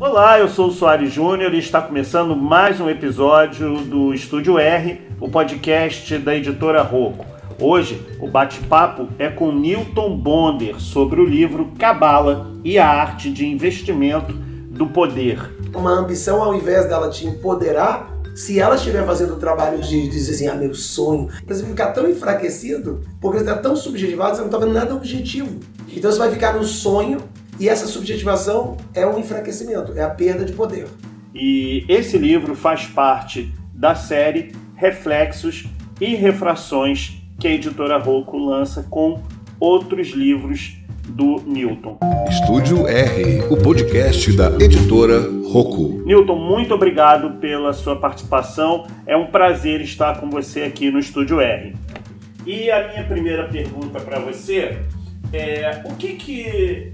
Olá, eu sou o Soares Júnior e está começando mais um episódio do Estúdio R, o podcast da editora Rocco. Hoje, o bate-papo é com Newton Bonder sobre o livro Cabala e a Arte de Investimento do Poder. Uma ambição, ao invés dela te empoderar, se ela estiver fazendo o trabalho de dizer assim, meu sonho, pra você ficar tão enfraquecido, porque você está tão subjetivado, você não está vendo nada objetivo. Então você vai ficar no sonho e essa subjetivação é um enfraquecimento, é a perda de poder. E esse livro faz parte da série Reflexos e Refrações que a editora Rocco lança com outros livros do Newton. Estúdio R, o podcast da editora Rocco. Newton, muito obrigado pela sua participação. É um prazer estar com você aqui no Estúdio R. E a minha primeira pergunta para você é: o que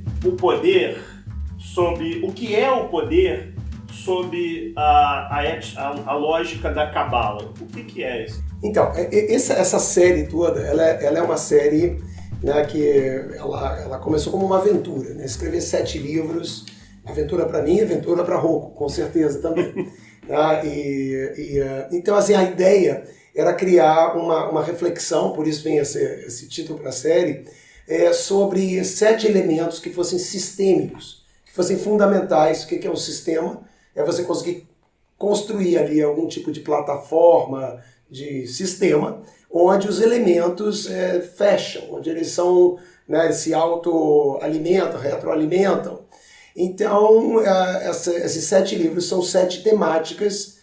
é o poder sob a lógica da Cabala? O que é isso? Então, essa série toda, ela é uma série, né, que ela começou como uma aventura, né? Escrever 7 livros, aventura para mim, aventura para Rocco, com certeza também. Tá? Então, assim, a ideia era criar uma reflexão, por isso vem esse título para a série, sobre 7 elementos que fossem sistêmicos, que fossem fundamentais. O que é um sistema? É você conseguir construir ali algum tipo de plataforma, de sistema, onde os elementos fecham, onde eles são, né, eles se autoalimentam, retroalimentam. Então, esses 7 livros são 7 temáticas,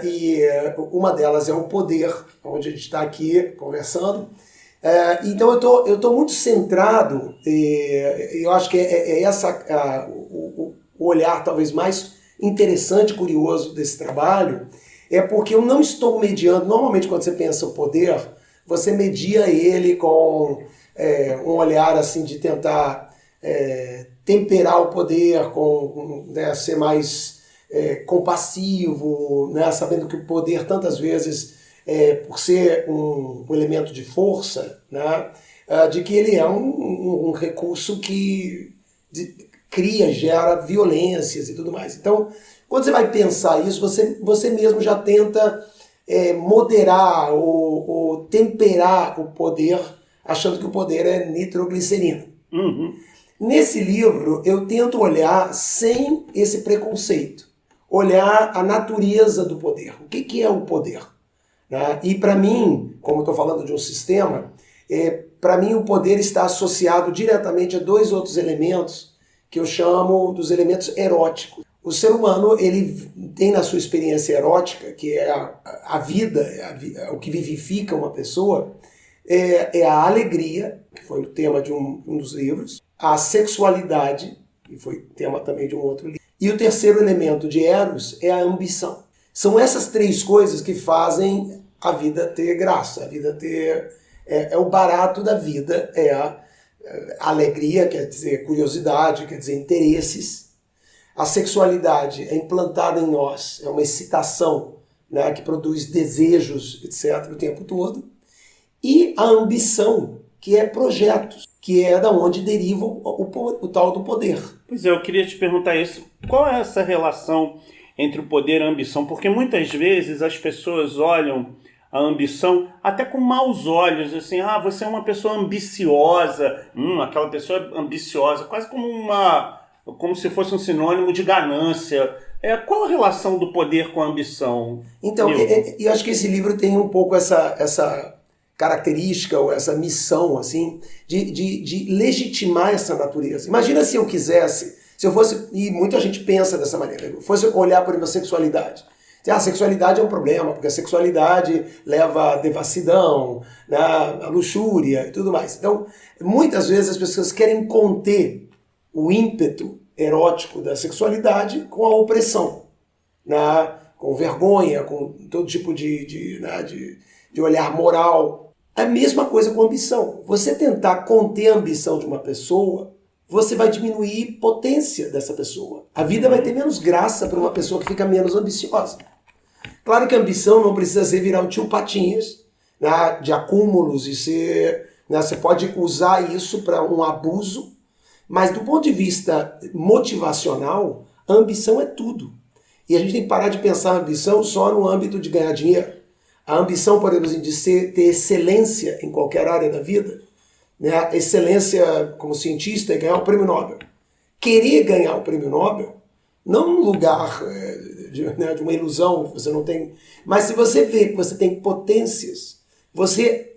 e uma delas é o poder, onde a gente está aqui conversando. Então eu tô muito centrado, eu acho que o olhar talvez mais interessante, curioso desse trabalho, é porque eu não estou mediando. Normalmente quando você pensa o poder, você media ele com um olhar assim de tentar temperar o poder, né, ser mais compassivo, né, sabendo que o poder tantas vezes, por ser um elemento de força, né, de que ele é um recurso que gera violências e tudo mais. Então, quando você vai pensar isso, você mesmo já tenta moderar ou temperar o poder, achando que o poder é nitroglicerina. Uhum. Nesse livro, eu tento olhar sem esse preconceito, olhar a natureza do poder. O que é o poder? Né? E para mim, como estou falando de um sistema, para mim o poder está associado diretamente a 2 outros elementos que eu chamo dos elementos eróticos. O ser humano, ele tem na sua experiência erótica, que é a vida, o que vivifica uma pessoa, é a alegria, que foi o tema de um dos livros, a sexualidade, que foi tema também de um outro livro, e o terceiro elemento de Eros é a ambição. São essas 3 coisas que fazem a vida ter graça, a vida ter... o barato da vida, a alegria, quer dizer curiosidade, quer dizer interesses. A sexualidade é implantada em nós, é uma excitação, né, que produz desejos, etc., o tempo todo. E a ambição, que é projetos, que é da onde deriva o tal do poder. Pois é, eu queria te perguntar isso. Qual é essa relação entre o poder e a ambição? Porque muitas vezes as pessoas olham a ambição até com maus olhos, assim, você é uma pessoa ambiciosa, aquela pessoa ambiciosa, quase como se fosse um sinônimo de ganância. Qual a relação do poder com a ambição? Então, eu acho que esse livro tem um pouco essa característica, ou essa missão, assim, de legitimar essa natureza. Imagina se eu quisesse, se eu fosse, e muita gente pensa dessa maneira, eu fosse olhar por uma sexualidade. A sexualidade é um problema, porque a sexualidade leva à devassidão, né, à luxúria e tudo mais. Então, muitas vezes as pessoas querem conter o ímpeto erótico da sexualidade com a opressão, né, com vergonha, com todo tipo de olhar moral. A mesma coisa com a ambição. Você tentar conter a ambição de uma pessoa, você vai diminuir a potência dessa pessoa. A vida vai ter menos graça para uma pessoa que fica menos ambiciosa. Claro que a ambição não precisa ser virar um tio Patinhas, né, de acúmulos, e você pode usar isso para um abuso, mas do ponto de vista motivacional, A ambição é tudo. E a gente tem que parar de pensar a ambição só no âmbito de ganhar dinheiro. A ambição, por exemplo, de ter excelência em qualquer área da vida, né? A excelência como cientista é ganhar o prêmio Nobel. Querer ganhar o prêmio Nobel, não num lugar de uma ilusão, você não tem. Mas se você vê que você tem potências, você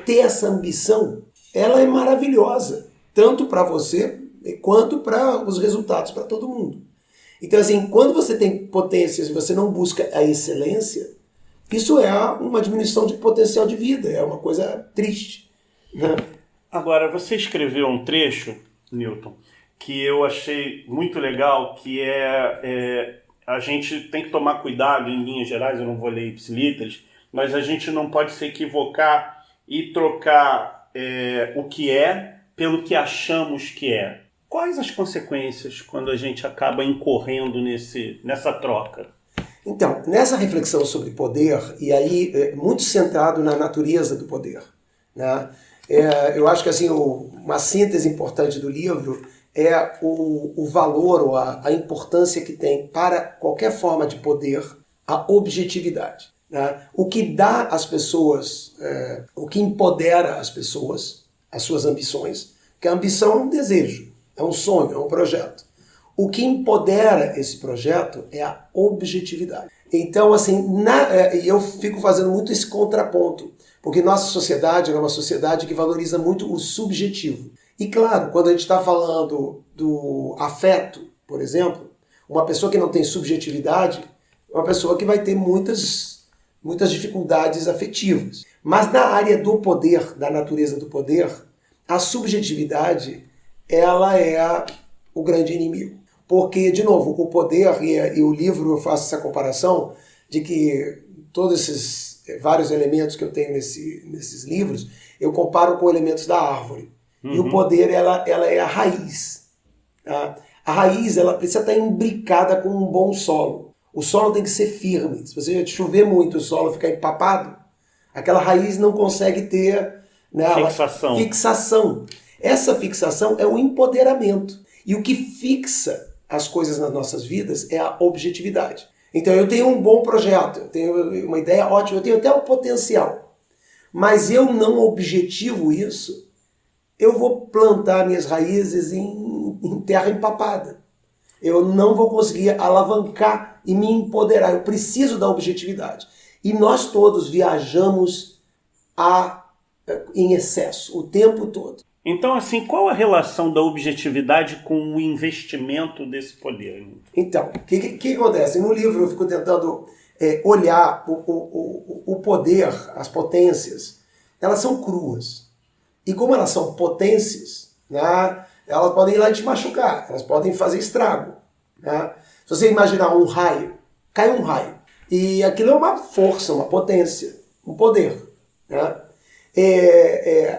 ter essa ambição, ela é maravilhosa, tanto para você quanto para os resultados, para todo mundo. Então, assim, quando você tem potências e você não busca a excelência, isso é uma diminuição de potencial de vida, é uma coisa triste, né? Agora, você escreveu um trecho, Newton, que eu achei muito legal, que a gente tem que tomar cuidado em linhas gerais, eu não vou ler ipsiliteris, mas a gente não pode se equivocar e trocar o que é pelo que achamos que é. Quais as consequências quando a gente acaba incorrendo nessa troca? Então, nessa reflexão sobre poder, e aí muito centrado na natureza do poder, né? Eu acho que assim, uma síntese importante do livro é o valor ou a importância que tem para qualquer forma de poder a objetividade, né? O que dá às pessoas, o que empodera as pessoas, as suas ambições, porque a ambição é um desejo, é um sonho, é um projeto. O que empodera esse projeto é a objetividade. Então, assim, eu fico fazendo muito esse contraponto, porque nossa sociedade é uma sociedade que valoriza muito o subjetivo. E claro, quando a gente está falando do afeto, por exemplo, uma pessoa que não tem subjetividade é uma pessoa que vai ter muitas dificuldades afetivas. Mas na área do poder, da natureza do poder, a subjetividade, ela é o grande inimigo. Porque, de novo, o poder, e o livro eu faço essa comparação, de que todos esses vários elementos que eu tenho nesses livros, eu comparo com elementos da árvore. Uhum. E o poder, ela é a raiz. Tá? A raiz, ela precisa estar imbricada com um bom solo. O solo tem que ser firme. Se você chover muito, o solo ficar empapado, aquela raiz não consegue ter, né, fixação. Essa fixação é o empoderamento. E o que fixa as coisas nas nossas vidas é a objetividade. Então eu tenho um bom projeto, eu tenho uma ideia ótima, eu tenho até o potencial. Mas eu não objetivo isso, eu vou plantar minhas raízes em terra empapada. Eu não vou conseguir alavancar e me empoderar. Eu preciso da objetividade. E nós todos viajamos em excesso, o tempo todo. Então, assim, qual a relação da objetividade com o investimento desse poder? Então, o que acontece? No livro eu fico tentando olhar o poder, as potências, elas são cruas. E como elas são potências, né, elas podem ir lá e te machucar, elas podem fazer estrago. Né? Se você imaginar um raio, cai um raio, e aquilo é uma força, uma potência, um poder. Né?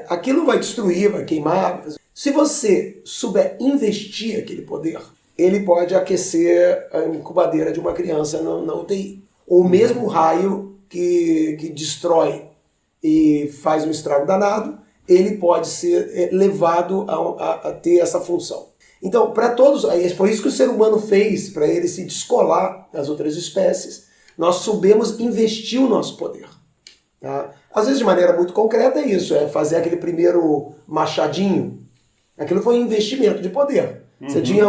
Aquilo vai destruir, vai queimar. Se você souber investir aquele poder, ele pode aquecer a incubadeira de uma criança na UTI. Ou mesmo o raio que destrói e faz um estrago danado, ele pode ser levado a ter essa função. Então, para todos, foi isso que o ser humano fez, para ele se descolar das outras espécies. Nós soubemos investir o nosso poder. Tá? Às vezes de maneira muito concreta é isso, é fazer aquele primeiro machadinho. Aquilo foi um investimento de poder. Uhum. Você tinha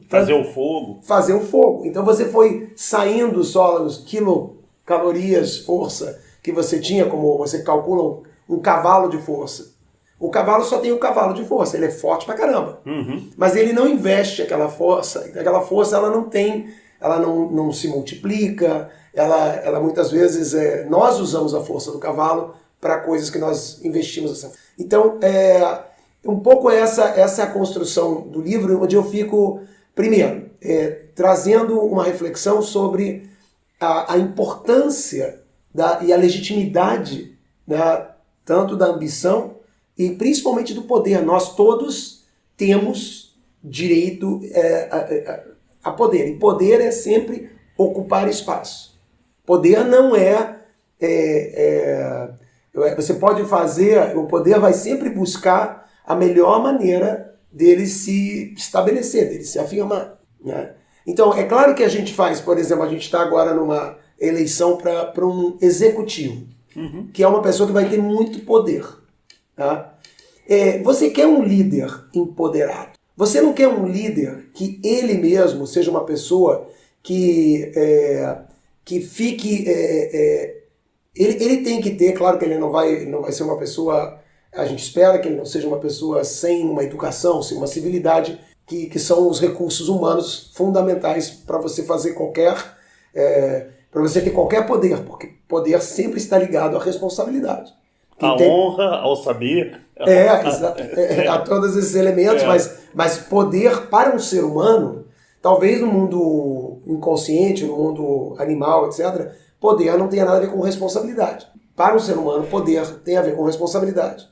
fazer o fogo. Fazer o fogo. Então você foi saindo só os quilocalorias, força que você tinha, como você calcula um cavalo de força. O cavalo só tem um cavalo de força, ele é forte pra caramba. Uhum. Mas ele não investe aquela força ela não tem, ela não se multiplica, ela muitas vezes, nós usamos a força do cavalo para coisas que nós investimos. Então, um pouco essa é a construção do livro, onde eu fico, primeiro, trazendo uma reflexão sobre a importância e a legitimidade, né, tanto da ambição e principalmente do poder. Nós todos temos direito a poder, e poder é sempre ocupar espaço. Poder não você pode fazer, o poder vai sempre buscar a melhor maneira dele se estabelecer, dele se afirmar. né? Então, é claro que a gente faz, por exemplo, a gente está agora numa eleição para um executivo, que é uma pessoa que vai ter muito poder. Tá? Você quer um líder empoderado. Você não quer um líder que ele mesmo seja uma pessoa que fique... Ele tem que ter, claro que ele não vai ser uma pessoa... A gente espera que ele não seja uma pessoa sem uma educação, sem uma civilidade, que são os recursos humanos fundamentais para você fazer para você ter qualquer poder, porque poder sempre está ligado à responsabilidade. Honra, ao saber. A todos esses elementos, mas poder para um ser humano, talvez no mundo inconsciente, no mundo animal, etc., poder não tenha nada a ver com responsabilidade. Para um ser humano, poder tem a ver com responsabilidade.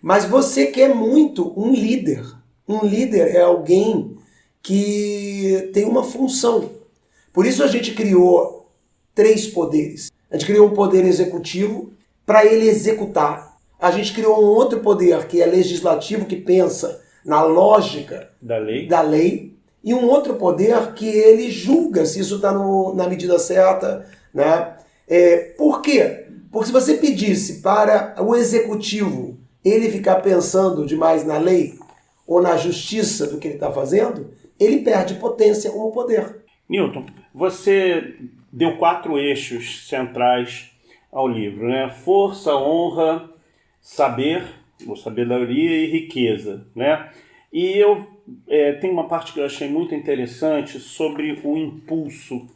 Mas você quer muito um líder. Um líder é alguém que tem uma função. Por isso a gente criou 3 poderes. A gente criou um poder executivo para ele executar. A gente criou um outro poder que é legislativo, que pensa na lógica da lei. E um outro poder que ele julga se isso está na medida certa, né? Por quê? Porque se você pedisse para o executivo ele ficar pensando demais na lei ou na justiça do que ele está fazendo, ele perde potência como poder. Newton, você deu 4 eixos centrais ao livro, né? Força, honra, saber, ou sabedoria e riqueza, né? E eu tem uma parte que eu achei muito interessante sobre o impulso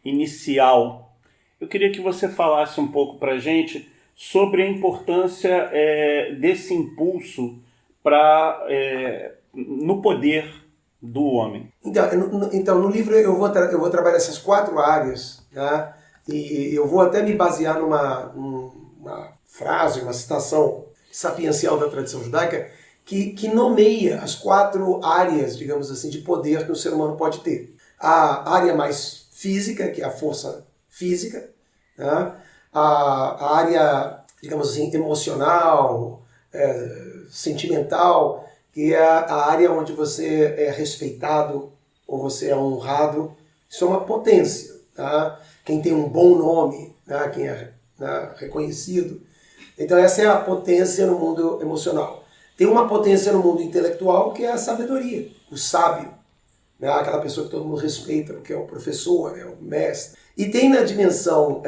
inicial. Eu queria que você falasse um pouco para a gente sobre a importância desse impulso no poder do homem. Então no livro eu vou trabalhar essas 4 áreas, tá? E eu vou até me basear numa frase, uma citação sapiencial da tradição judaica que nomeia as 4 áreas, digamos assim, de poder que o ser humano pode ter. A área mais física, que é a força física, tá? A área, digamos assim, emocional, sentimental, que é a área onde você é respeitado ou você é honrado. Isso é uma potência. Tá? Quem tem um bom nome, né? Quem é reconhecido. Então essa é a potência no mundo emocional. Tem uma potência no mundo intelectual que é a sabedoria, o sábio. Né? Aquela pessoa que todo mundo respeita, que é o professor, é o mestre. E tem na dimensão...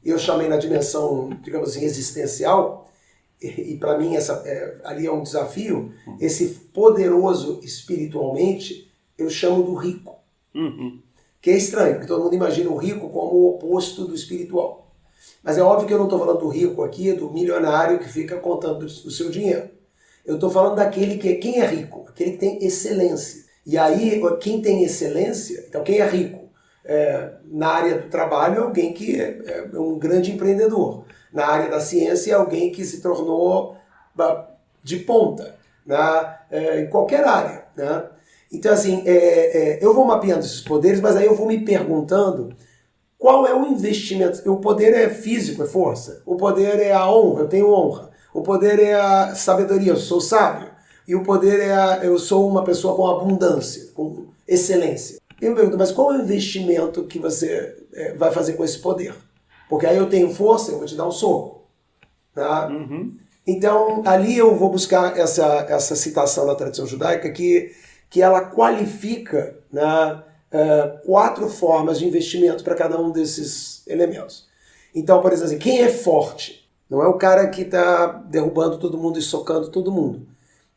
eu chamei na dimensão, digamos assim, existencial, e para mim ali é um desafio, esse poderoso espiritualmente, eu chamo do rico. Que é estranho, porque todo mundo imagina o rico como o oposto do espiritual. Mas é óbvio que eu não estou falando do rico aqui, do milionário que fica contando o seu dinheiro. Eu estou falando daquele quem é rico? Aquele que tem excelência. E aí, quem tem excelência, então quem é rico? Na área do trabalho é alguém que é um grande empreendedor. Na área da ciência é alguém que se tornou de ponta, né? Em qualquer área. Né? Então assim, eu vou mapeando esses poderes, mas aí eu vou me perguntando qual é o investimento. O poder é físico, é força. O poder é a honra, eu tenho honra. O poder é a sabedoria, eu sou sábio. E o poder eu sou uma pessoa com abundância, com excelência. Eu me pergunto, mas qual é o investimento que você vai fazer com esse poder? Porque aí eu tenho força, eu vou te dar um soco. Tá? Então, ali eu vou buscar essa citação da tradição judaica que ela qualifica, né, 4 formas de investimento para cada um desses elementos. Então, por exemplo, quem é forte? Não é o cara que está derrubando todo mundo e socando todo mundo.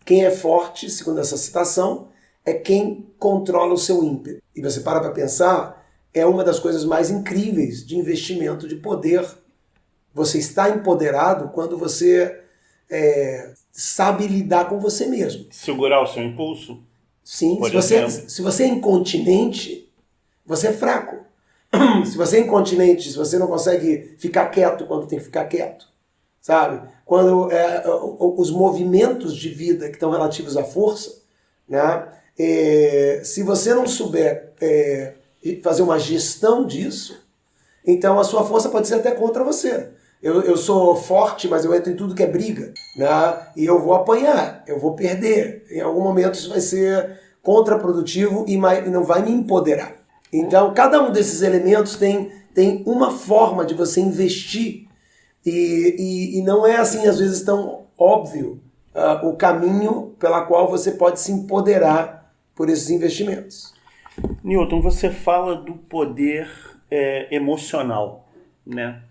Quem é forte, segundo essa citação, é quem controla o seu ímpeto. E você para pensar, é uma das coisas mais incríveis de investimento de poder. Você está empoderado quando você sabe lidar com você mesmo. Segurar o seu impulso? Sim, se você é incontinente, você é fraco. Se você é incontinente, se você não consegue ficar quieto quando tem que ficar quieto, sabe? Quando os movimentos de vida que estão relativos à força, né? Se você não souber fazer uma gestão disso, então a sua força pode ser até contra você. Eu sou forte, mas eu entro em tudo que é briga, né? E eu vou apanhar, eu vou perder. Em algum momento isso vai ser contraprodutivo e não vai me empoderar. Então, cada um desses elementos tem uma forma de você investir e não é assim, às vezes, tão óbvio o caminho pela qual você pode se empoderar por esses investimentos. Newton, você fala do poder emocional, né?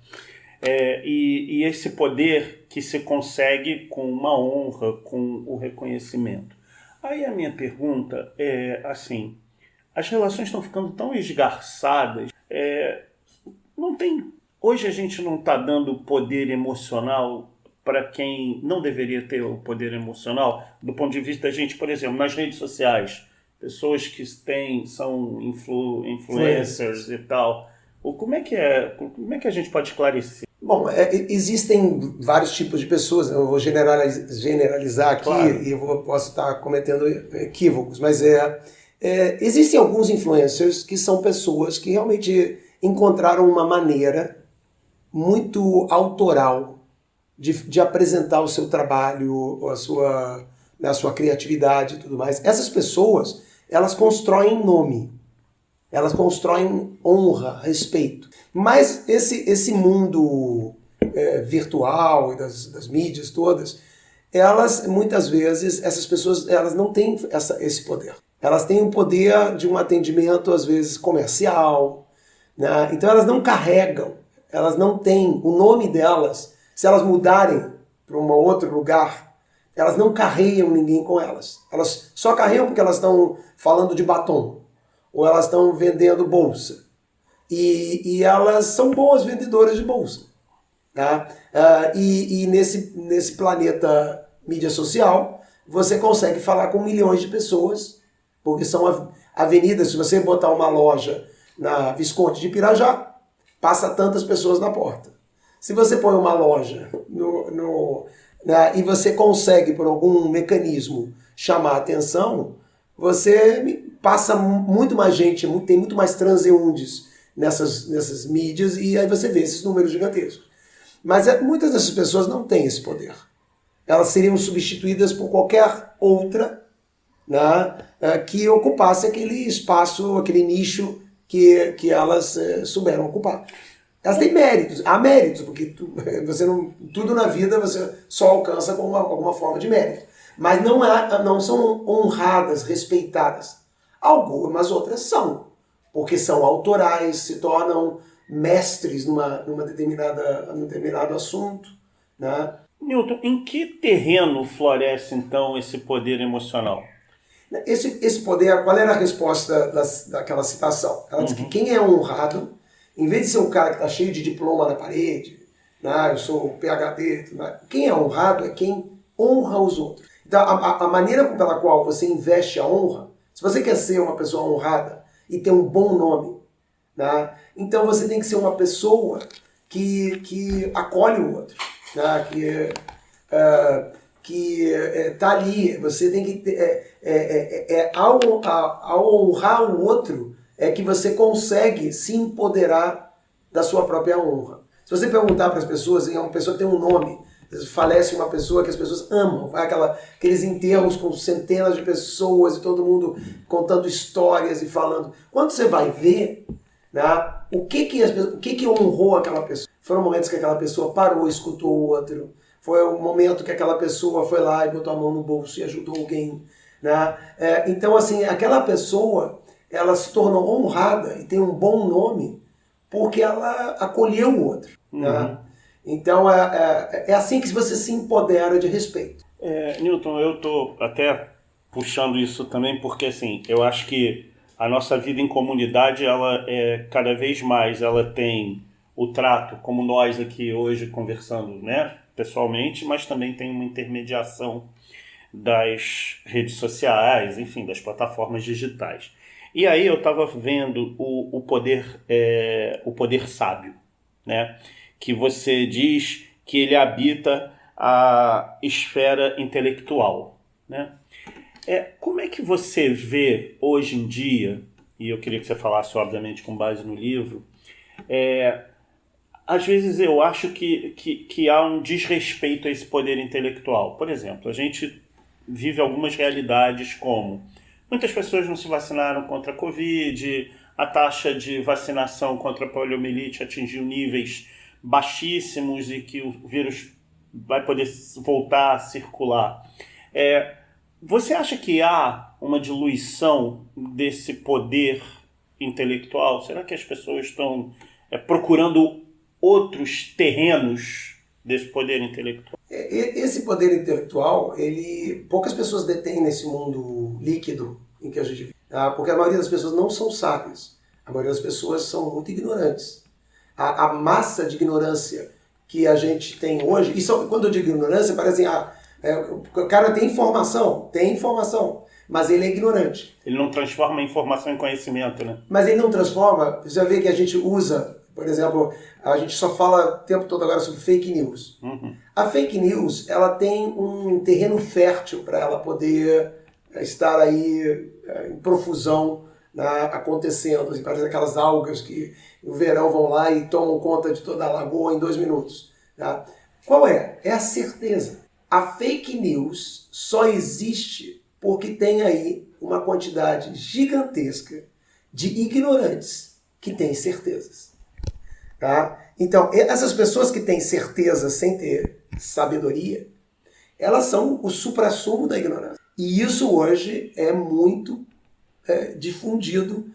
E esse poder que se consegue com uma honra, com o reconhecimento. Aí a minha pergunta é assim, as relações estão ficando tão esgarçadas, hoje a gente não está dando poder emocional para quem não deveria ter o poder emocional, do ponto de vista da gente, por exemplo, nas redes sociais, pessoas que são influencers e tal. Como é que a gente pode esclarecer? Bom, existem vários tipos de pessoas, eu vou generalizar aqui, claro, e posso estar cometendo equívocos, mas existem alguns influencers que são pessoas que realmente encontraram uma maneira muito autoral de apresentar o seu trabalho, a sua criatividade e tudo mais. Essas pessoas, elas constroem nome, elas constroem honra, respeito. Mas esse mundo virtual e das mídias todas, elas, muitas vezes, essas pessoas, elas não têm esse poder. Elas têm o poder de um atendimento, às vezes, comercial, né? Então elas não carregam, elas não têm o nome delas. Se elas mudarem para um outro lugar, elas não carregam ninguém com elas. Elas só carregam porque elas estão falando de batom, ou elas estão vendendo bolsa. E elas são boas vendedoras de bolsa. Tá? E nesse planeta mídia social, você consegue falar com milhões de pessoas, porque são avenidas. Se você botar uma loja na Visconde de Pirajá, passa tantas pessoas na porta. Se você põe uma loja e você consegue, por algum mecanismo, chamar a atenção, você passa muito mais gente, tem muito mais transeuntes nessas mídias, e aí você vê esses números gigantescos. Mas muitas dessas pessoas não têm esse poder. Elas seriam substituídas por qualquer outra, né, que ocupasse aquele espaço, aquele nicho que elas souberam ocupar. Elas têm méritos, há méritos, porque tudo na vida você só alcança com alguma forma de mérito. Mas não são honradas, respeitadas. Algumas outras são, porque são autorais, se tornam mestres num determinado assunto. Né? Newton, em que terreno floresce então esse poder emocional? Esse poder, qual era a resposta daquela citação? Ela diz que quem é honrado, em vez de ser um cara que está cheio de diploma na parede, né, eu sou PhD, né, quem é honrado é quem honra os outros. Então, a maneira pela qual você investe a honra, se você quer ser uma pessoa honrada e ter um bom nome, né, então você tem que ser uma pessoa que acolhe o outro, né, que está ali. Você tem que ao honrar o outro é que você consegue se empoderar da sua própria honra. Se você perguntar para as pessoas, é uma pessoa que tem um nome, falece uma pessoa que as pessoas amam, vai aqueles enterros com centenas de pessoas e todo mundo contando histórias e falando. Quando você vai ver, né, o que honrou aquela pessoa? Foram momentos que aquela pessoa parou, escutou o outro. Foi o momento que aquela pessoa foi lá e botou a mão no bolso e ajudou alguém. Né? Então, assim, aquela pessoa, ela se tornou honrada e tem um bom nome porque ela acolheu o outro. Uhum. Né? Então, é assim que você se empodera de respeito. Newton, eu estou até puxando isso também porque, assim, eu acho que a nossa vida em comunidade, ela cada vez mais, ela tem o trato, como nós aqui hoje conversando, né, pessoalmente, mas também tem uma intermediação das redes sociais, enfim, das plataformas digitais. E aí eu estava vendo o poder sábio, né, que você diz que ele habita a esfera intelectual, né? Como é que você vê hoje em dia, e eu queria que você falasse obviamente com base no livro, às vezes eu acho que há um desrespeito a esse poder intelectual. Por exemplo, a gente vive algumas realidades como muitas pessoas não se vacinaram contra a Covid, a taxa de vacinação contra a poliomielite atingiu níveis baixíssimos e que o vírus vai poder voltar a circular. Você acha que há uma diluição desse poder intelectual? Será que as pessoas estão procurando outros terrenos desse poder intelectual? Esse poder intelectual, poucas pessoas detêm nesse mundo líquido em que a gente vive, porque a maioria das pessoas não são sábias, a maioria das pessoas são muito ignorantes. A massa de ignorância que a gente tem hoje, e quando eu digo ignorância, parece o cara tem informação, mas ele é ignorante. Ele não transforma a informação em conhecimento, né? Mas ele não transforma, você vai ver que a gente usa, por exemplo, a gente só fala o tempo todo agora sobre fake news. Uhum. A fake news, ela tem um terreno fértil para ela poder estar aí em profusão, acontecendo, assim, parece aquelas algas que no verão vão lá e tomam conta de toda a lagoa em 2 minutos. Tá? Qual é? É a certeza. A fake news só existe porque tem aí uma quantidade gigantesca de ignorantes que têm certezas. Tá? Então, essas pessoas que têm certeza sem ter sabedoria, elas são o suprassumo da ignorância. E isso hoje é muito difundido,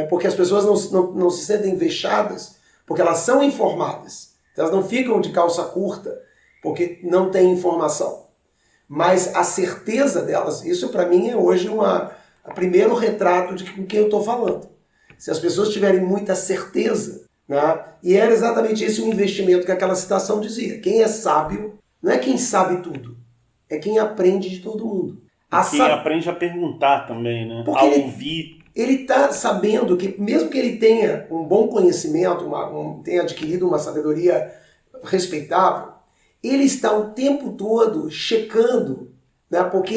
porque as pessoas não se sentem vexadas, porque elas são informadas. Elas não ficam de calça curta porque não têm informação. Mas a certeza delas, isso para mim é hoje o primeiro retrato de com quem eu estou falando. Se as pessoas tiverem muita certeza, né, e era exatamente esse o investimento que aquela citação dizia. Quem é sábio não é quem sabe tudo, é quem aprende de todo mundo. Quem aprende a perguntar também, né? Porque ouvir. Ele está sabendo que, mesmo que ele tenha um bom conhecimento, tenha adquirido uma sabedoria respeitável, ele está o tempo todo checando, né? Porque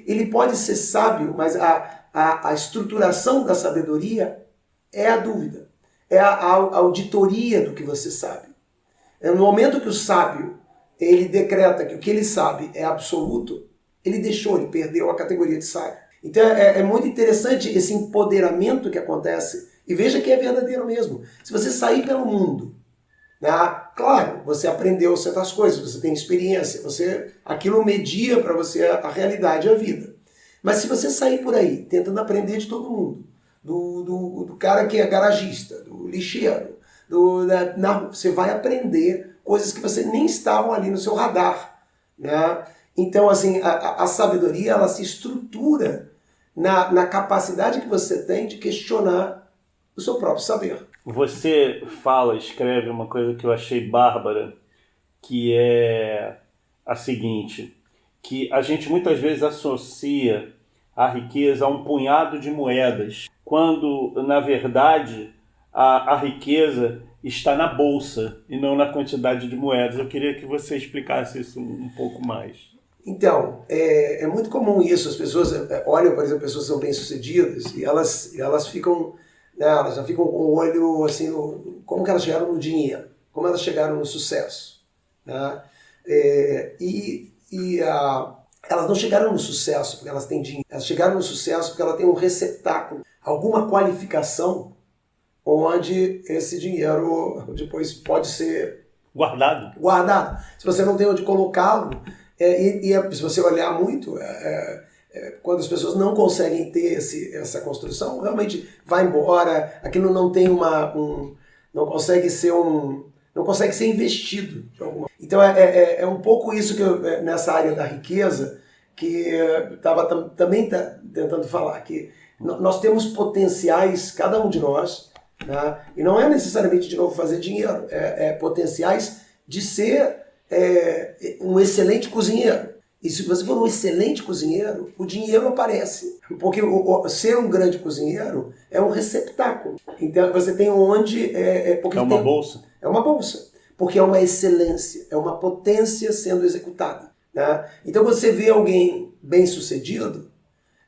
ele pode ser sábio, mas a estruturação da sabedoria é a dúvida, é a auditoria do que você sabe. No momento que o sábio ele decreta que o que ele sabe é absoluto, ele perdeu a categoria de sábio. Então é muito interessante esse empoderamento que acontece, e veja que é verdadeiro mesmo. Se você sair pelo mundo, né, claro, você aprendeu certas coisas, você tem experiência, aquilo media para você a realidade, a vida. Mas se você sair por aí tentando aprender de todo mundo, do cara que é garagista, do lixeiro, você vai aprender coisas que você nem estavam ali no seu radar, né? Então, assim, a sabedoria, ela se estrutura na capacidade que você tem de questionar o seu próprio saber. Você escreve uma coisa que eu achei bárbara, que é a seguinte, que a gente muitas vezes associa a riqueza a um punhado de moedas, quando, na verdade, a riqueza está na bolsa e não na quantidade de moedas. Eu queria que você explicasse isso um pouco mais. Então, é muito comum isso. As pessoas olham, por exemplo, pessoas que são bem-sucedidas e elas ficam, né, elas já ficam com o olho assim, como que elas chegaram no dinheiro, como elas chegaram no sucesso. Né? Elas não chegaram no sucesso porque elas têm dinheiro, elas chegaram no sucesso porque elas têm um receptáculo, alguma qualificação onde esse dinheiro depois pode ser guardado. Se você não tem onde colocá-lo, se você olhar muito, quando as pessoas não conseguem ter essa construção, realmente vai embora, aquilo não tem não consegue ser investido de alguma. Então é um pouco isso que nessa área da riqueza que eu estava também tentando falar, que nós temos potenciais, cada um de nós, né? E não é necessariamente de novo fazer dinheiro, potenciais de ser um excelente cozinheiro. E se você for um excelente cozinheiro, o dinheiro aparece. Porque ser um grande cozinheiro é um receptáculo. Então você tem onde... bolsa. É uma bolsa. Porque é uma excelência, é uma potência sendo executada. Né? Então quando você vê alguém bem-sucedido,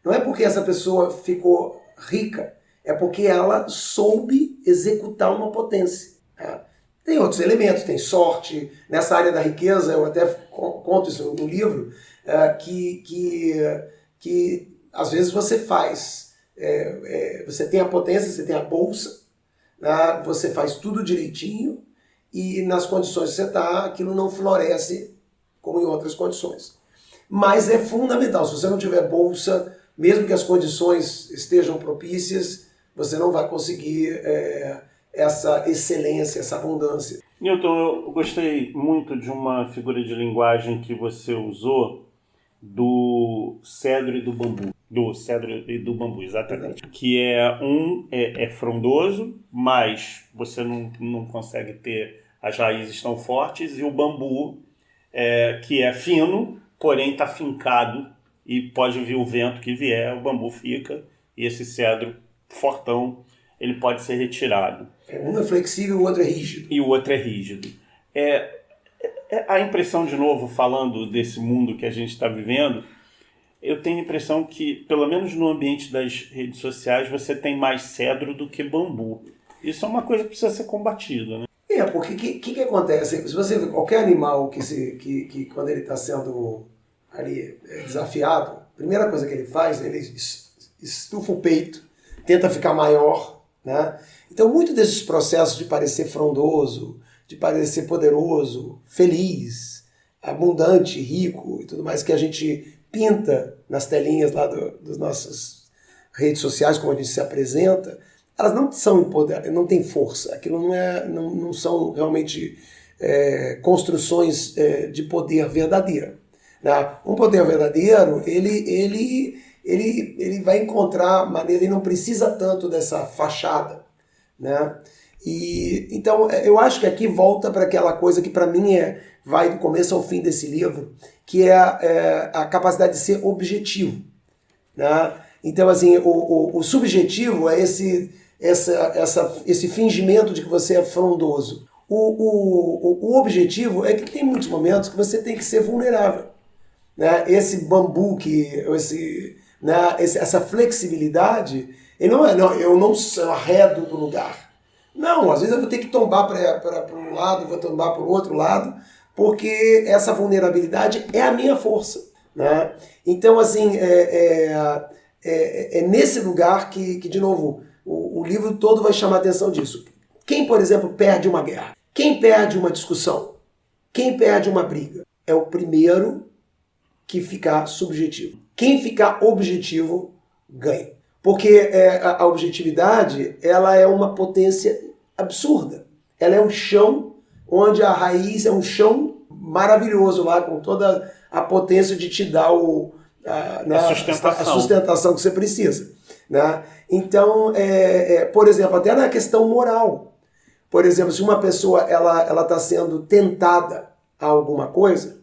não é porque essa pessoa ficou rica, é porque ela soube executar uma potência. Né? Tem outros elementos, tem sorte. Nessa área da riqueza, eu até conto isso no livro, que às vezes você faz, você tem a potência, você tem a bolsa, né? Você faz tudo direitinho e nas condições que você está, aquilo não floresce como em outras condições. Mas é fundamental, se você não tiver bolsa, mesmo que as condições estejam propícias, você não vai conseguir essa excelência, essa abundância. Newton, eu gostei muito de uma figura de linguagem que você usou do cedro e do bambu. Do cedro e do bambu, exatamente. Que é frondoso, mas você não consegue ter as raízes tão fortes, e o bambu, que é fino, porém está fincado, e pode vir o vento que vier, o bambu fica, e esse cedro fortão, ele pode ser retirado. Um é flexível e o outro é rígido. E o outro é rígido. A impressão, de novo, falando desse mundo que a gente está vivendo, eu tenho a impressão que, pelo menos no ambiente das redes sociais, você tem mais cedro do que bambu. Isso é uma coisa que precisa ser combatida, né? Porque o que acontece? Se você vê qualquer animal que quando ele está sendo ali desafiado, a primeira coisa que ele faz, ele estufa o peito, tenta ficar maior, né? Então, muito desses processos de parecer frondoso, de parecer poderoso, feliz, abundante, rico e tudo mais que a gente pinta nas telinhas lá das nossas redes sociais, como a gente se apresenta, elas não são empoderadas, não têm força. Aquilo não são realmente construções de poder verdadeiro. Né? Um poder verdadeiro, ele vai encontrar maneira, ele não precisa tanto dessa fachada. Né? E então eu acho que aqui volta para aquela coisa que para mim vai do começo ao fim desse livro, que é a capacidade de ser objetivo, né? Então assim, o subjetivo é esse fingimento de que você é frondoso. O objetivo é que tem muitos momentos que você tem que ser vulnerável, né? Esse bambu essa flexibilidade, eu não arredo do lugar. Não, às vezes eu vou ter que tombar para um lado, vou tombar para o outro lado, porque essa vulnerabilidade é a minha força. Né? Então, assim, é nesse lugar que, de novo, o livro todo vai chamar a atenção disso. Quem, por exemplo, perde uma guerra? Quem perde uma discussão? Quem perde uma briga? É o primeiro que ficar subjetivo. Quem ficar objetivo, ganha. Porque a objetividade, ela é uma potência absurda. Ela é um chão onde a raiz é um chão maravilhoso lá, com toda a potência de te dar a sustentação que você precisa. Né? Então, por exemplo, até na questão moral. Por exemplo, se uma pessoa ela está sendo tentada a alguma coisa,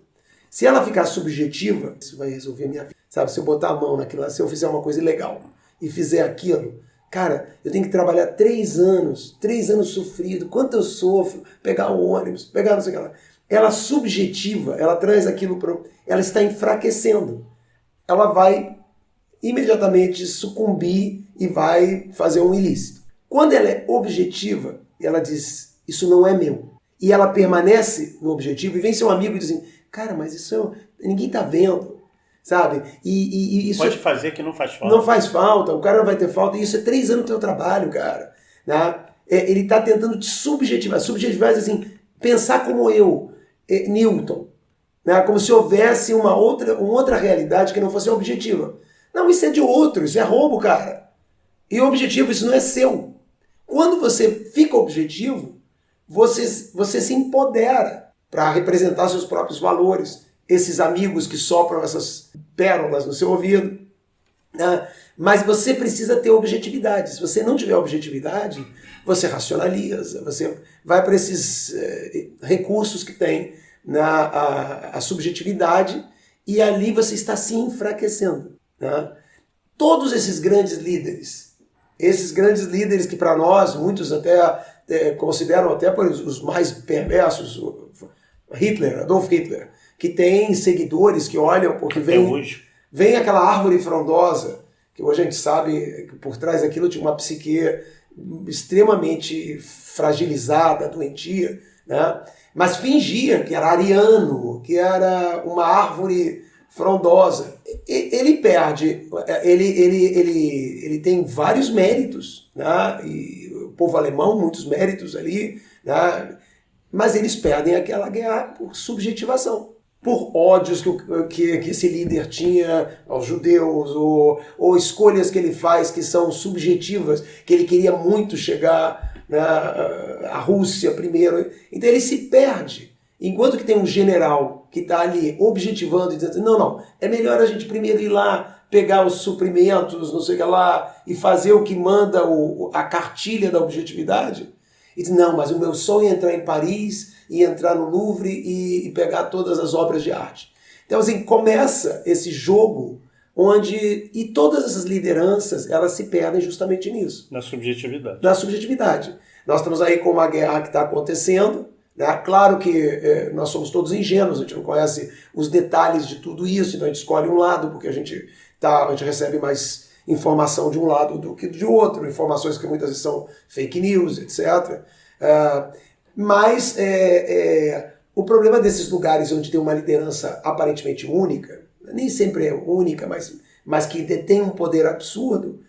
se ela ficar subjetiva, isso vai resolver a minha vida. Sabe, se eu botar a mão naquilo, se eu fizer uma coisa ilegal e fizer aquilo, cara, eu tenho que trabalhar 3 anos sofrido, quanto eu sofro, pegar o ônibus, pegar não sei o que lá. Ela subjetiva, ela traz aquilo ela está enfraquecendo. Ela vai imediatamente sucumbir e vai fazer um ilícito. Quando ela é objetiva, ela diz, isso não é meu. E ela permanece no objetivo e vem seu amigo e diz assim, cara, mas isso ninguém está vendo. Sabe? E isso pode fazer que não faz falta. Não faz falta, o cara não vai ter falta, e isso é 3 anos do teu trabalho, cara. Né? Ele está tentando te subjetivar assim, pensar como eu, Newton, né? Como se houvesse uma outra realidade que não fosse objetiva. Não, isso é de outro, isso é roubo, cara. E objetivo, isso não é seu. Quando você fica objetivo, você se empodera para representar seus próprios valores. Esses amigos que sopram essas pérolas no seu ouvido. Né? Mas você precisa ter objetividade. Se você não tiver objetividade, você racionaliza, você vai para esses recursos que tem a subjetividade e ali você está se enfraquecendo. Né? Todos esses grandes líderes que para nós, muitos até consideram até os mais perversos, Adolf Hitler, que tem seguidores que olham, porque vem aquela árvore frondosa, que hoje a gente sabe que por trás daquilo tinha uma psique extremamente fragilizada, doentia, né? Mas fingia que era ariano, que era uma árvore frondosa. Ele perde, ele tem vários méritos, né? E o povo alemão, muitos méritos ali, né? Mas eles perdem aquela guerra por subjetivação, por ódios que esse líder tinha aos judeus, ou escolhas que ele faz que são subjetivas, que ele queria muito chegar à Rússia primeiro. Então ele se perde. Enquanto que tem um general que está ali objetivando e dizendo, não, é melhor a gente primeiro ir lá, pegar os suprimentos, não sei o que lá, e fazer o que manda a cartilha da objetividade. E diz, não, mas o meu sonho é entrar em Paris e entrar no Louvre e pegar todas as obras de arte. Então, assim, começa esse jogo onde... E todas essas lideranças, elas se perdem justamente nisso. Na subjetividade. Na subjetividade. Nós estamos aí com uma guerra que está acontecendo, né? Claro que nós somos todos ingênuos, a gente não conhece os detalhes de tudo isso, então a gente escolhe um lado, porque a gente recebe mais informação de um lado do que de outro, informações que muitas vezes são fake news, etc. Mas o problema desses lugares onde tem uma liderança aparentemente única, nem sempre é única, mas que detém um poder absurdo,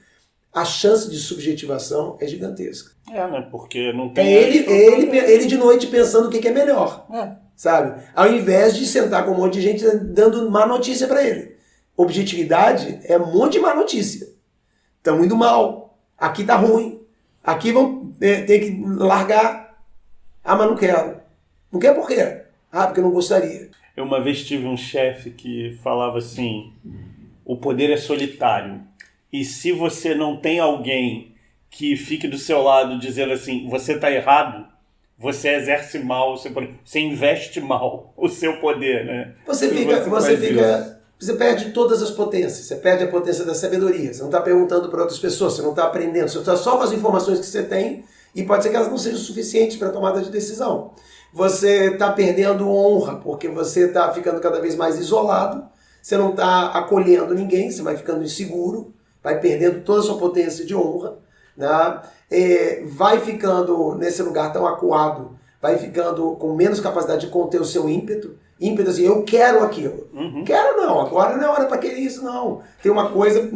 a chance de subjetivação é gigantesca. Né? Porque não tem... ele de noite pensando o que é melhor, sabe? Ao invés de sentar com um monte de gente dando má notícia para ele. Objetividade é um monte de má notícia. Estamos indo mal. Aqui tá ruim. Aqui vão ter que largar. Ah, mas não quero. Não quer por quê? Ah, porque eu não gostaria. Eu uma vez tive um chefe que falava assim, o poder é solitário. E se você não tem alguém que fique do seu lado dizendo assim, você está errado, você exerce mal o seu poder, você investe mal o seu poder, né? Você perde todas as potências, você perde a potência da sabedoria, você não está perguntando para outras pessoas, você não está aprendendo, você está só com as informações que você tem e pode ser que elas não sejam suficientes para a tomada de decisão. Você está perdendo honra, porque você está ficando cada vez mais isolado, você não está acolhendo ninguém, você vai ficando inseguro, vai perdendo toda a sua potência de honra, né? Vai ficando nesse lugar tão acuado, vai ficando com menos capacidade de conter o seu ímpeto assim, eu quero aquilo. Quero não, agora não é hora para querer isso não. Tem uma coisa...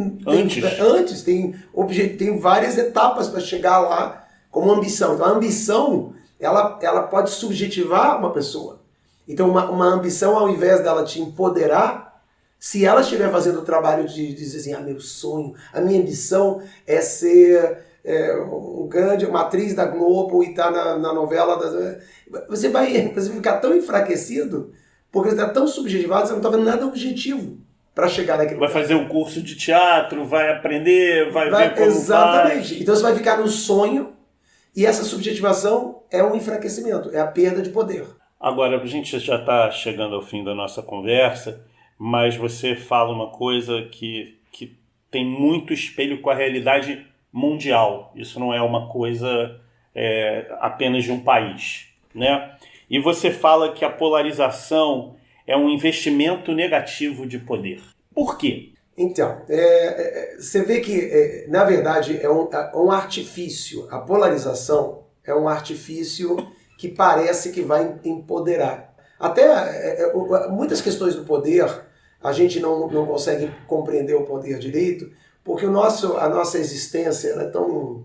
Antes tem várias etapas para chegar lá como ambição. Então a ambição, ela pode subjetivar uma pessoa. Então uma ambição, ao invés dela te empoderar, se ela estiver fazendo o trabalho de dizer assim, meu sonho, a minha ambição é ser uma atriz da Globo e estar na novela, você vai ficar tão enfraquecido, porque você está tão subjetivado, você não está vendo nada objetivo para chegar naquilo. Vai fazer um curso de teatro, vai aprender, vai ver como exatamente. faz. Então você vai ficar no sonho e essa subjetivação é um enfraquecimento, é a perda de poder. Agora, a gente já está chegando ao fim da nossa conversa, mas você fala uma coisa que tem muito espelho com a realidade mundial. Isso não é uma coisa apenas de um país, né? E você fala que a polarização é um investimento negativo de poder. Por quê? Então, você vê que, na verdade, é um artifício. A polarização é um artifício que parece que vai empoderar. Até muitas questões do poder, a gente não consegue compreender o poder direito, porque a nossa existência ela é tão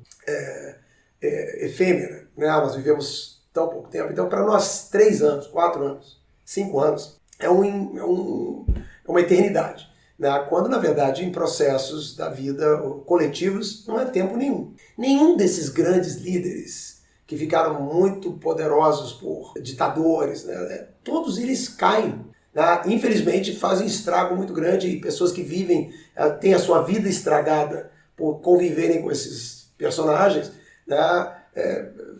efêmera, né? Nós vivemos tão pouco tempo. Então, para nós, 3 anos, 4 anos, 5 anos, é uma eternidade. Né? Quando, na verdade, em processos da vida coletivos, não é tempo nenhum. Nenhum desses grandes líderes que ficaram muito poderosos por ditadores, né? Todos eles caem. Né? Infelizmente, fazem estrago muito grande e pessoas que vivem, têm a sua vida estragada por conviverem com esses personagens, né?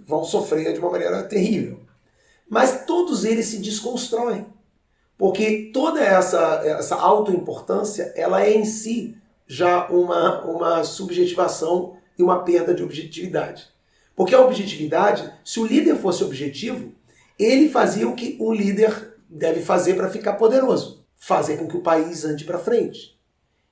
Vão sofrer de uma maneira terrível. Mas todos eles se desconstroem, porque toda essa autoimportância, ela é em si já uma subjetivação e uma perda de objetividade. Porque a objetividade, se o líder fosse objetivo, ele fazia o que um líder deve fazer para ficar poderoso. Fazer com que o país ande para frente.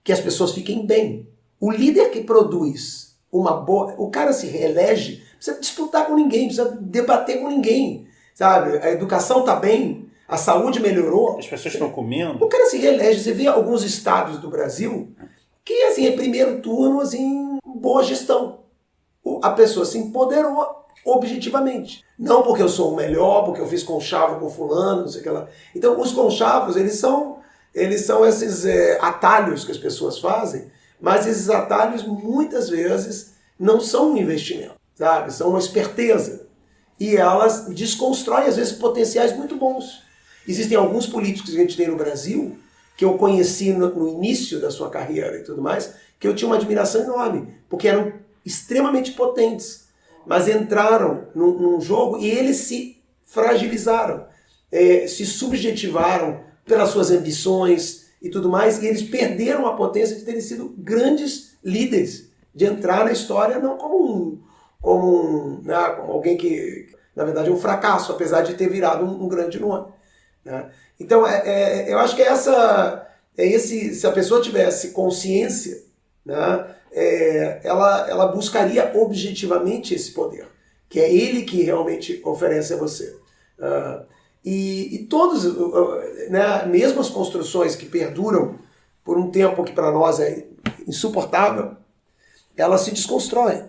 Que as pessoas fiquem bem. O líder que produz uma boa... O cara se reelege, não precisa disputar com ninguém, não precisa debater com ninguém. Sabe? A educação está bem, a saúde melhorou. As pessoas estão comendo. O cara se reelege. Você vê alguns estados do Brasil que, assim, é primeiro turno, assim, boa gestão. A pessoa se empoderou objetivamente. Não porque eu sou o melhor, porque eu fiz conchavo com fulano, não sei o que lá. Então, os conchavos, eles são esses atalhos que as pessoas fazem, mas esses atalhos, muitas vezes, não são um investimento, sabe? São uma esperteza. E elas desconstroem, às vezes, potenciais muito bons. Existem alguns políticos que a gente tem no Brasil, que eu conheci no início da sua carreira e tudo mais, que eu tinha uma admiração enorme, porque eram extremamente potentes, mas entraram num jogo e eles se fragilizaram, se subjetivaram pelas suas ambições e tudo mais, e eles perderam a potência de terem sido grandes líderes, de entrar na história não como alguém que, na verdade, é um fracasso, apesar de ter virado um grande nome. Né? Então, eu acho que se a pessoa tivesse consciência, né, ela buscaria objetivamente esse poder, que é ele que realmente oferece a você. E todos, né, mesmo as construções que perduram por um tempo que para nós é insuportável, elas se desconstroem.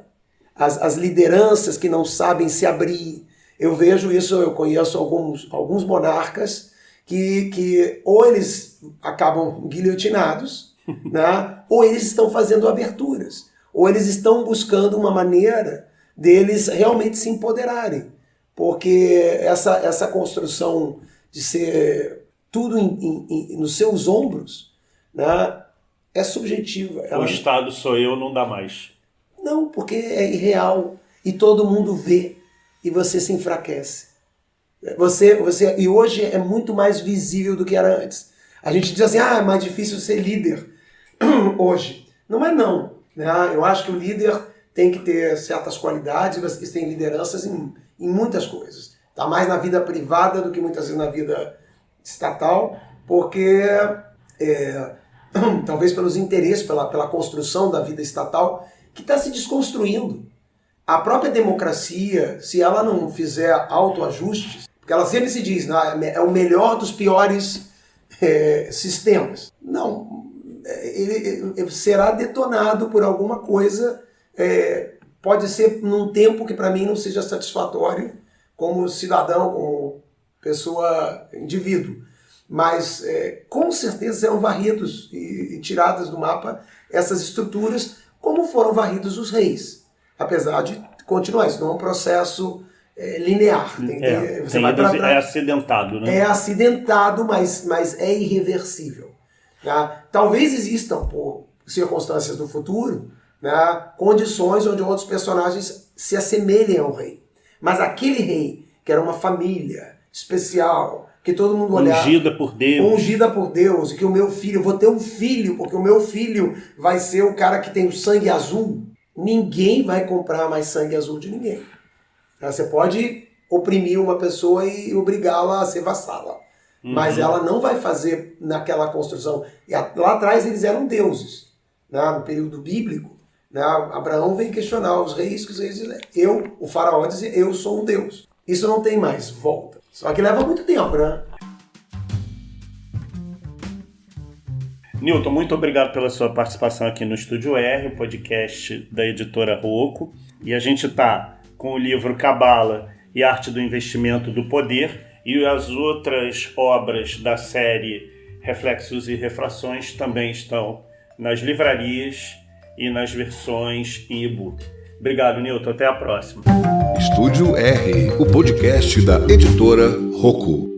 As lideranças que não sabem se abrir. Eu vejo isso, eu conheço alguns monarcas que ou eles acabam guilhotinados, né, ou eles estão fazendo aberturas, ou eles estão buscando uma maneira deles realmente se empoderarem. Porque essa construção de ser tudo nos seus ombros, né, é subjetiva. O Estado sou eu, não dá mais. Não, porque é irreal. E todo mundo vê. E você se enfraquece. E hoje é muito mais visível do que era antes. A gente diz assim, é mais difícil ser líder hoje. Não é não. Né? Eu acho que o líder tem que ter certas qualidades, você tem lideranças em muitas coisas. Está mais na vida privada do que muitas vezes na vida estatal, porque talvez pelos interesses, pela construção da vida estatal, que está se desconstruindo. A própria democracia, se ela não fizer autoajustes, porque ela sempre se diz, é o melhor dos piores sistemas. Não, ele será detonado por alguma coisa, pode ser num tempo que para mim não seja satisfatório como cidadão, como pessoa, indivíduo. Mas com certeza serão varridos e tiradas do mapa essas estruturas, como foram varridos os reis. Apesar de continuar, isso não é um processo linear. É acidentado, né? É acidentado, mas é irreversível. Tá? Talvez existam, por circunstâncias do futuro, né, condições onde outros personagens se assemelhem ao rei. Mas aquele rei, que era uma família especial, que todo mundo olhava... Ungida por Deus, e que o meu filho, eu vou ter um filho, porque o meu filho vai ser o cara que tem o sangue azul. Ninguém vai comprar mais sangue azul de ninguém. Você pode oprimir uma pessoa e obrigá-la a ser vassala. Mas ela não vai fazer naquela construção. E lá atrás eles eram deuses. Né? No período bíblico, né? Abraão vem questionar os reis, que os reis dizem, o faraó dizia, eu sou um deus. Isso não tem mais volta. Só que leva muito tempo, né? Newton, muito obrigado pela sua participação aqui no Estúdio R, o podcast da editora Rocco. E a gente está com o livro Cabala e Arte do Investimento do Poder e as outras obras da série Reflexos e Refrações também estão nas livrarias e nas versões em e-book. Obrigado, Newton. Até a próxima. Estúdio R, o podcast da editora Rocco.